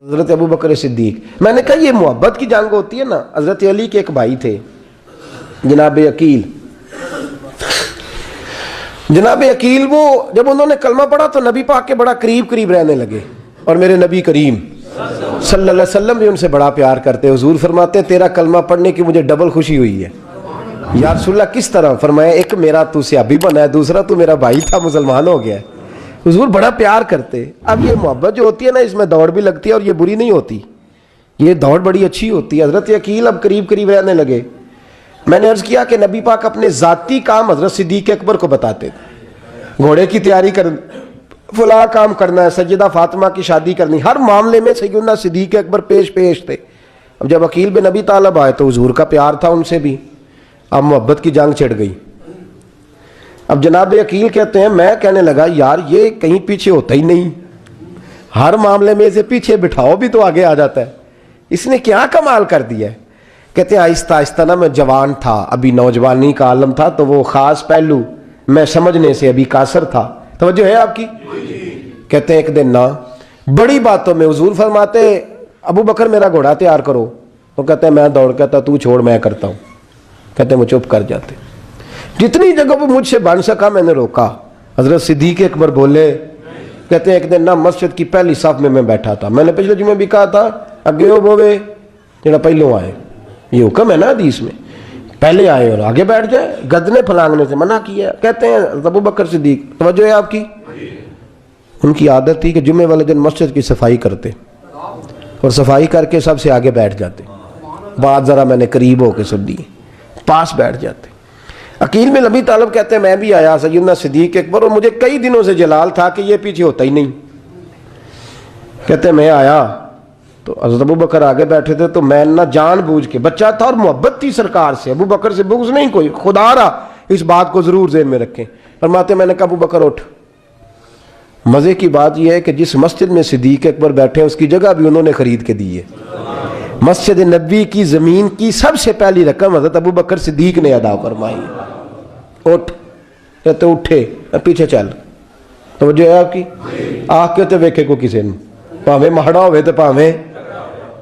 حضرت ابو بکر صدیق، میں نے کہا یہ محبت کی جنگ ہوتی ہے نا۔ حضرت علی کے ایک بھائی تھے جناب عقیل، جناب عقیل وہ جب انہوں نے کلمہ پڑھا تو نبی پاک کے بڑا قریب رہنے لگے، اور میرے نبی کریم صلی اللہ علیہ وسلم بھی ان سے بڑا پیار کرتے۔ حضور فرماتے تیرا کلمہ پڑھنے کی مجھے ڈبل خوشی ہوئی ہے۔ یا رسول اللہ کس طرح؟ فرمایا ایک میرا تو صحابی بنا ہے، دوسرا تو میرا بھائی تھا مسلمان ہو گیا ہے۔ حضور بڑا پیار کرتے۔ اب یہ محبت جو ہوتی ہے نا، اس میں دوڑ بھی لگتی ہے اور یہ بری نہیں ہوتی، یہ دوڑ بڑی اچھی ہوتی ہے۔ حضرت عقیل اب قریب رہنے لگے۔ میں نے عرض کیا کہ نبی پاک اپنے ذاتی کام حضرت صدیق اکبر کو بتاتے تھے، گھوڑے کی تیاری کر، فلاں کام کرنا ہے، سیدہ فاطمہ کی شادی کرنی، ہر معاملے میں سیدنا صدیق اکبر پیش تھے۔ اب جب عقیل بن ابی طالب آئے تو حضور کا پیار تھا ان سے بھی، اب محبت کی جنگ چھڑ گئی۔ اب جناب عقیل کہتے ہیں میں کہنے لگا یار یہ کہیں پیچھے ہوتا ہی نہیں، ہر معاملے میں اسے پیچھے بٹھاؤ بھی تو آگے آ جاتا ہے، اس نے کیا کمال کر دیا ہے۔ کہتے ہیں آہستہ آہستہ نا میں جوان تھا، ابھی نوجوانی کا عالم تھا، تو وہ خاص پہلو میں سمجھنے سے ابھی قاصر تھا۔ توجہ ہے آپ کی؟ کہتے ہیں ایک دن نا بڑی باتوں میں حضور فرماتے ابو بکر میرا گھوڑا تیار کرو، وہ کہتے ہیں میں دوڑ کہتا تو چھوڑ میں کرتا ہوں، کہتے ہیں وہ چپ کر جاتے۔ جتنی جگہ وہ مجھ سے بن سکا میں نے روکا۔ حضرت صدیق اکبر بولے، کہتے ہیں ایک دن نا مسجد کی پہلی صف میں بیٹھا تھا، میں نے پچھلے جمعے بھی کہا تھا اگے ہو بوے جڑا پہلوں آئے، یہ حکم ہے نا حدیث میں، پہلے آئے اور آگے بیٹھ جائے، گدنے پھلانگنے سے منع کیا۔ کہتے ہیں ابو بکر صدیق، توجہ ہے آپ کی، ان کی عادت تھی کہ جمعے والے دن مسجد کی صفائی کرتے اور صفائی کر کے سب سے آگے بیٹھ جاتے، بات ذرا میں نے قریب ہو کے سن لی، پاس بیٹھ جاتے۔ عقیل بن ابی طالب کہتے ہیں میں بھی آیا سیدنا صدیق اکبر، اور مجھے کئی دنوں سے جلال تھا کہ یہ پیچھے ہوتا ہی نہیں۔ کہتے ہیں میں آیا تو حضرت ابو بکر آگے بیٹھے تھے، تو میں نہ جان بوجھ کے، بچہ تھا اور محبت تھی سرکار سے، ابو بکر سے بغض نہیں کوئی، خدا را اس بات کو ضرور ذہن میں رکھیں۔ فرماتے میں نے کہا ابو بکر اٹھ۔ مزے کی بات یہ ہے کہ جس مسجد میں صدیق اکبر بیٹھے اس کی جگہ بھی انہوں نے خرید کے دی ہے۔ مسجد نبوی کی زمین کی سب سے پہلی رقم حضرت ابو بکر صدیق نے ادا فرمائی۔ اٹھ، کہتے اٹھے، پیچھے چل، توجہ ہے آپ کی، آکھ کے تو ویکھے کو کسی نے، پاویں مہڑا ہوئے تو پاویں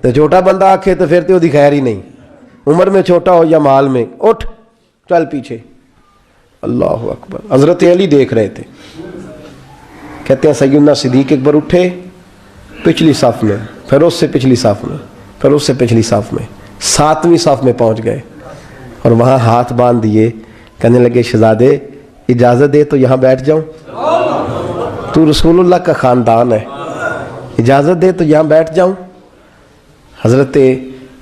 تو چھوٹا بندہ آکھے تو پھر تو دی خیر ہی نہیں، عمر میں چھوٹا ہو یا مال میں، اٹھ چل پیچھے۔ اللہ اکبر۔ حضرت علی دیکھ رہے تھے، کہتے ہیں سیدنا صدیق اکبر اٹھے پچھلی صف میں، پھر اس سے پچھلی صف میں، پھر اس سے پچھلی صف میں، 7ویں صف میں پہنچ گئے اور وہاں ہاتھ باندھ دیے، کہنے لگے شہزادے اجازت دے تو یہاں بیٹھ جاؤں، تو رسول اللہ کا خاندان ہے، اجازت دے تو یہاں بیٹھ جاؤں۔ حضرت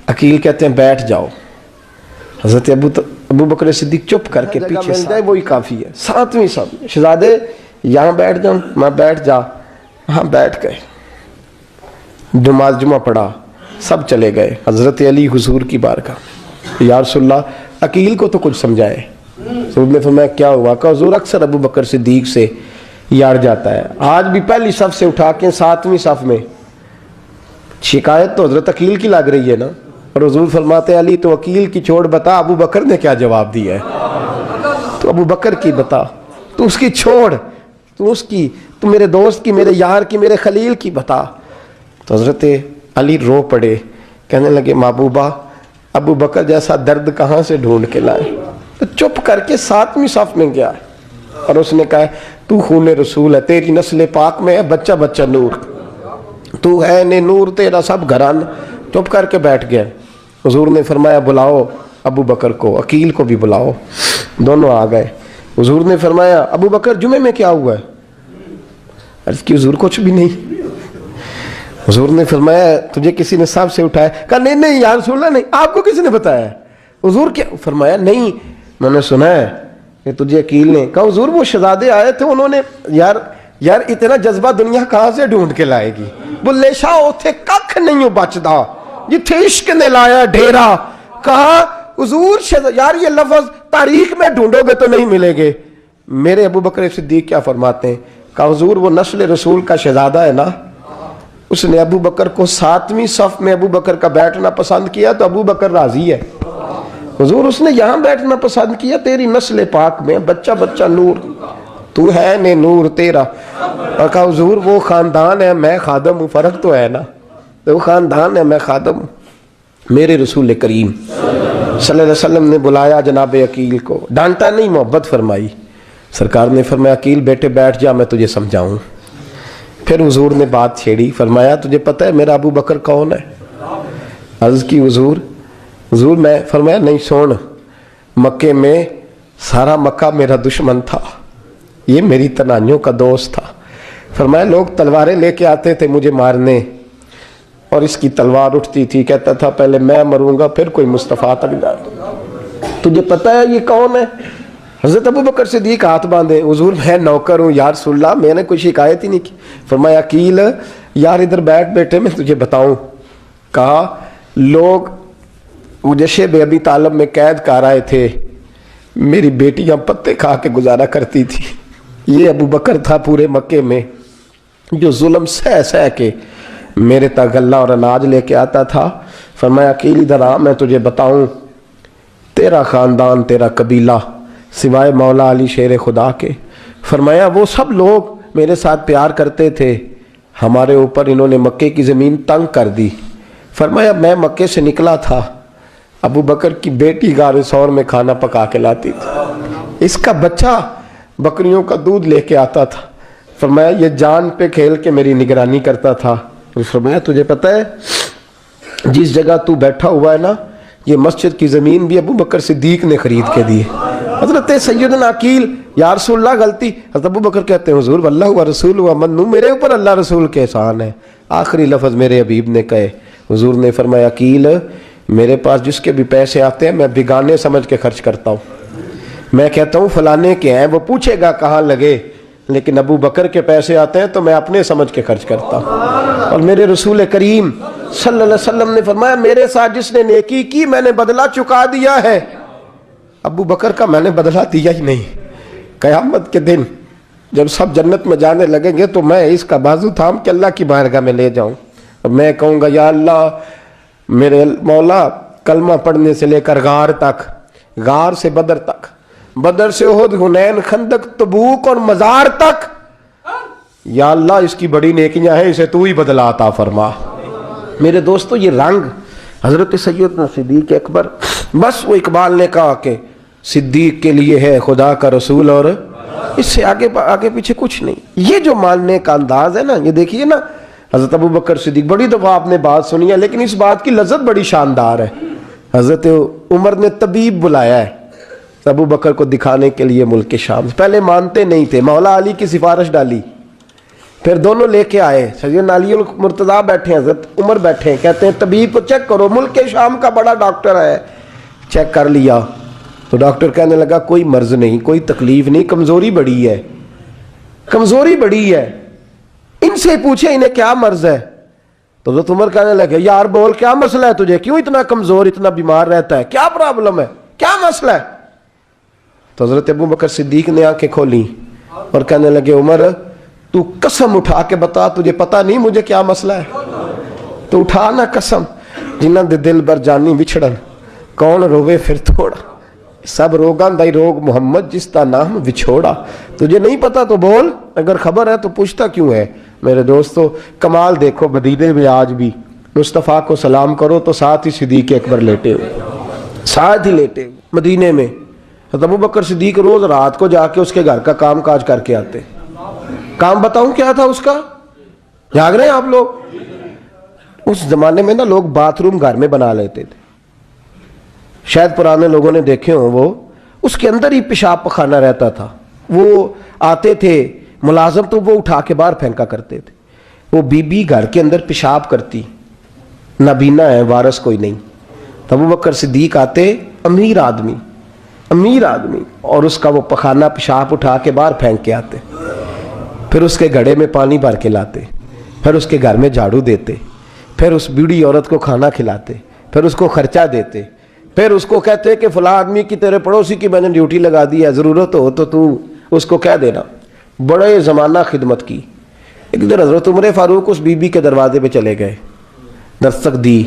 عقیل کہتے ہیں بیٹھ جاؤ۔ حضرت ابو بکر صدیق چپ کر کے پیچھے مل جائے وہی کافی ہے، 7ویں صف میں، شہزادے یہاں بیٹھ جاؤں، میں بیٹھ جا، ہاں بیٹھ گئے، نماز جمعہ پڑھا، سب چلے گئے۔ حضرت علی حضور کی بارگاہ، یا رسول اللہ عقیل کو تو کچھ سمجھائے۔ حضور نے فرمایا کیا ہوا؟ کہ حضور اکثر ابو بکر صدیق سے یار جاتا ہے، آج بھی پہلی صف سے اٹھا کے 7ویں صف میں، شکایت تو حضرت عقیل کی لگ رہی ہے نا، اور حضور فرماتے علی تو عقیل کی چھوڑ، بتا ابو بکر نے کیا جواب دیا ہے، تو ابو بکر کی بتا، تو اس کی چھوڑ، تو اس کی، تو میرے دوست کی، میرے یار کی، میرے خلیل کی بتا۔ تو حضرت علی رو پڑے، کہنے لگے محبوبہ ابو بکر جیسا درد کہاں سے ڈھونڈ کے لائے؟ تو چپ کر کے 7ویں صف میں گیا اور اس نے کہا تو خون رسول ہے، تیری نسل پاک میں ہے بچہ بچہ نور، تو ہے نے نور تیرا سب گھران، چپ کر کے بیٹھ گیا۔ حضور نے فرمایا بلاؤ ابو بکر کو، عقیل کو بھی بلاؤ، دونوں آ گئے۔ حضور نے فرمایا ابو بکر جمعے میں کیا ہوا ہے؟ عرض کی حضور کچھ بھی نہیں۔ حضور نے فرمایا تجھے کسی نے صاحب سے اٹھایا؟ کہا نہیں یا رسول اللہ نہیں، آپ کو کسی نے بتایا؟ حضور کیا؟ فرمایا نہیں میں نے سنا ہے کہ تجھے عقیل نے کہا۔ حضور وہ شہزادے آئے تھے، انہوں نے یار اتنا جذبہ دنیا کہاں سے ڈھونڈ کے لائے گی، بلے شاہ اوتھے ککھ نہیں بچدا جتھے عشق نے لایا ڈھیرا۔ کہا حضور یار یہ لفظ تاریخ میں ڈھونڈو گے تو نہیں ملے گے۔ میرے ابو بکر صدیق کیا فرماتے ہیں؟ کہا حضور وہ نسل رسول کا شہزادہ ہے نا، اس نے ابو بکر کو 7ویں صف میں ابو بکر کا بیٹھنا پسند کیا تو ابو بکر راضی ہے۔ حضور اس نے یہاں بیٹھنا پسند کیا، تیری نسل پاک میں بچہ بچہ نور، تو ہے نے نور تیرا۔ اور کہا حضور وہ خاندان ہے میں خادم ہوں، فرق تو ہے نا۔ تو وہ خاندان ہے، میں خادم ہوں۔ میرے رسول کریم صلی اللہ علیہ وسلم نے بلایا جناب عقیل کو، ڈانٹا نہیں، محبت فرمائی۔ سرکار نے فرمایا عقیل بیٹے بیٹھ جا، میں تجھے سمجھاؤں۔ پھر حضور نے بات چھیڑی، فرمایا تجھے پتہ ہے میرا ابو بکر کون ہے؟ عرض کی حضور میں، فرمایا نہیں سن، مکے میں سارا مکہ میرا دشمن تھا، یہ میری تنائیوں کا دوست تھا۔ فرمایا لوگ تلواریں لے کے آتے تھے مجھے مارنے، اور اس کی تلوار اٹھتی تھی، کہتا تھا پہلے میں مروں گا پھر کوئی مصطفیٰ تک جائے۔ تجھے پتہ ہے یہ کون ہے؟ حضرت ابو بکر صدیق ہاتھ باندھے، حضور میں نوکر ہوں یا رسول اللہ، میں نے کوئی شکایت ہی نہیں کی۔ فرمایا عقیل یار ادھر بیٹھ بیٹے، میں تجھے بتاؤں۔ کہا لوگ مجھے شیب ابی طالب میں قید کر آئے تھے، میری بیٹیاں پتے کھا کے گزارا کرتی تھی، یہ ابو بکر تھا پورے مکے میں جو ظلم سہ کے میرے تک غلہ اور اناج لے کے آتا تھا۔ فرمایا عقیل ادھر آ، میں تجھے بتاؤں، تیرا خاندان تیرا قبیلہ سوائے مولا علی شیر خدا کے، فرمایا وہ سب لوگ میرے ساتھ پیار کرتے تھے، ہمارے اوپر انہوں نے مکے کی زمین تنگ کر دی۔ فرمایا میں مکے سے نکلا تھا، ابو بکر کی بیٹی غار ثور میں کھانا پکا کے لاتی تھی، اس کا بچہ بکریوں کا دودھ لے کے آتا تھا۔ فرمایا یہ جان پہ کھیل کے میری نگرانی کرتا تھا۔ فرمایا تجھے پتہ ہے جس جگہ تو بیٹھا ہوا ہے نا، یہ مسجد کی زمین بھی ابو بکر صدیق نے خرید کے دی۔ حضرت سیدنا عقیل یا رسول اللہ غلطی، حضرت ابو بکر کہتے ہیں حضور واللہ و رسول و منو، میرے اوپر اللہ رسول کے احسان ہے۔ آخری لفظ میرے حبیب نے کہے، حضور نے فرمایا عقیل میرے پاس جس کے بھی پیسے آتے ہیں میں بگانے سمجھ کے خرچ کرتا ہوں، میں کہتا ہوں فلانے کے ہیں، وہ پوچھے گا کہاں لگے، لیکن ابو بکر کے پیسے آتے ہیں تو میں اپنے سمجھ کے خرچ کرتا ہوں۔ اور میرے رسول کریم صلی اللہ علیہ وسلم نے فرمایا میرے ساتھ جس نے نیکی کی میں نے بدلہ چکا دیا ہے، ابو بکر کا میں نے بدلہ دیا ہی نہیں۔ قیامت کے دن جب سب جنت میں جانے لگیں گے تو میں اس کا بازو تھام کے اللہ کی بارگاہ میں لے جاؤں، میں کہوں گا یا اللہ میرے مولا، کلمہ پڑھنے سے لے کر غار تک، غار سے بدر تک، بدر سے احد، حنین، خندق، تبوک اور مزار تک، یا اللہ اس کی بڑی نیکیاں ہیں، اسے تو ہی بدلا عطا فرما۔ میرے دوستو یہ رنگ حضرت سیدنا صدیق اکبر، بس وہ اقبال نے کہا کہ صدیق کے لیے ہے خدا کا رسول، اور اس سے آگے پیچھے کچھ نہیں۔ یہ جو ماننے کا انداز ہے نا، یہ دیکھیے نا، حضرت ابو بکر صدیق، بڑی دفعہ آپ نے بات سنی ہے لیکن اس بات کی لذت بڑی شاندار ہے۔ حضرت عمر نے طبیب بلایا ہے ابو بکر کو دکھانے کے لیے ملک شام، پہلے مانتے نہیں تھے، مولا علی کی سفارش ڈالی، پھر دونوں لے کے آئے، سیدنا علی المرتضیٰ بیٹھے ہیں، حضرت عمر بیٹھے ہیں، کہتے ہیں طبیب کو چیک کرو، ملک شام کا بڑا ڈاکٹر ہے۔ چیک کر لیا تو ڈاکٹر کہنے لگا کوئی مرض نہیں، کوئی تکلیف نہیں، کمزوری بڑی ہے، کمزوری بڑی ہے، ان سے پوچھے انہیں کیا مرض ہے۔ تو حضرت عمر کہنے لگے یار بول کیا مسئلہ ہے تجھے، کیوں اتنا کمزور، اتنا بیمار رہتا ہے، کیا پرابلم ہے، کیا مسئلہ ہے؟ تو حضرت ابو بکر صدیق نے آنکھیں کھولی اور کہنے لگے عمر تو قسم اٹھا کے بتا، تجھے پتہ نہیں مجھے کیا مسئلہ ہے؟ تو اٹھا نا قسم، جنہاں دے دل بر جانی وچھڑن، کون روے پھر تھوڑا، سب روگاں دائی روگ محمد جس کا نام وچھوڑا۔ تجھے نہیں پتا تو بول، اگر خبر ہے تو پوچھتا کیوں ہے؟ میرے دوستو کمال دیکھو، مدینے میں آج بھی مصطفیٰ کو سلام کرو تو ساتھ ہی صدیق اکبر لیٹے ہوئے، ساتھ ہی لیٹے ہوئے مدینے میں۔ ابو بکر صدیق روز رات کو جا کے اس کے گھر کا کام کاج کر کے آتے۔ کام بتاؤں کیا تھا اس کا؟ جاگ رہے ہیں آپ لوگ؟ اس زمانے میں نا لوگ باتھ روم گھر میں بنا لیتے تھے، شاید پرانے لوگوں نے دیکھے ہوں، وہ اس کے اندر ہی پیشاب پخانہ رہتا تھا، وہ آتے تھے ملازم تو وہ اٹھا کے باہر پھینکا کرتے تھے، وہ بی بی گھر کے اندر پیشاب کرتی، نابینا ہے، وارث کوئی نہیں، ابو بکر صدیق آتے، امیر آدمی، اور اس کا وہ پخانہ پیشاب اٹھا کے باہر پھینک کے آتے، پھر اس کے گھڑے میں پانی بھر کے لاتے، پھر اس کے گھر میں جھاڑو دیتے، پھر اس بوڑھی عورت کو کھانا کھلاتے، پھر اس کو خرچہ دیتے، پھر اس کو کہتے کہ فلاں آدمی کی تیرے پڑوسی کی میں نے ڈیوٹی لگا دی ہے، ضرورت ہو تو اس کو کہہ دینا۔ بڑے زمانہ خدمت کی۔ ایک دن حضرت عمر فاروق اس بی بی کے دروازے پہ چلے گئے، دستک دی،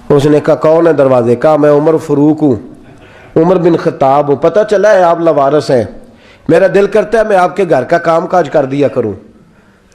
اس نے کہا کون ہے دروازے؟ کہا میں عمر فاروق ہوں، عمر بن خطاب ہوں، پتہ چلا ہے آپ لوارث ہیں، میرا دل کرتا ہے میں آپ کے گھر کا کام کاج کر دیا کروں۔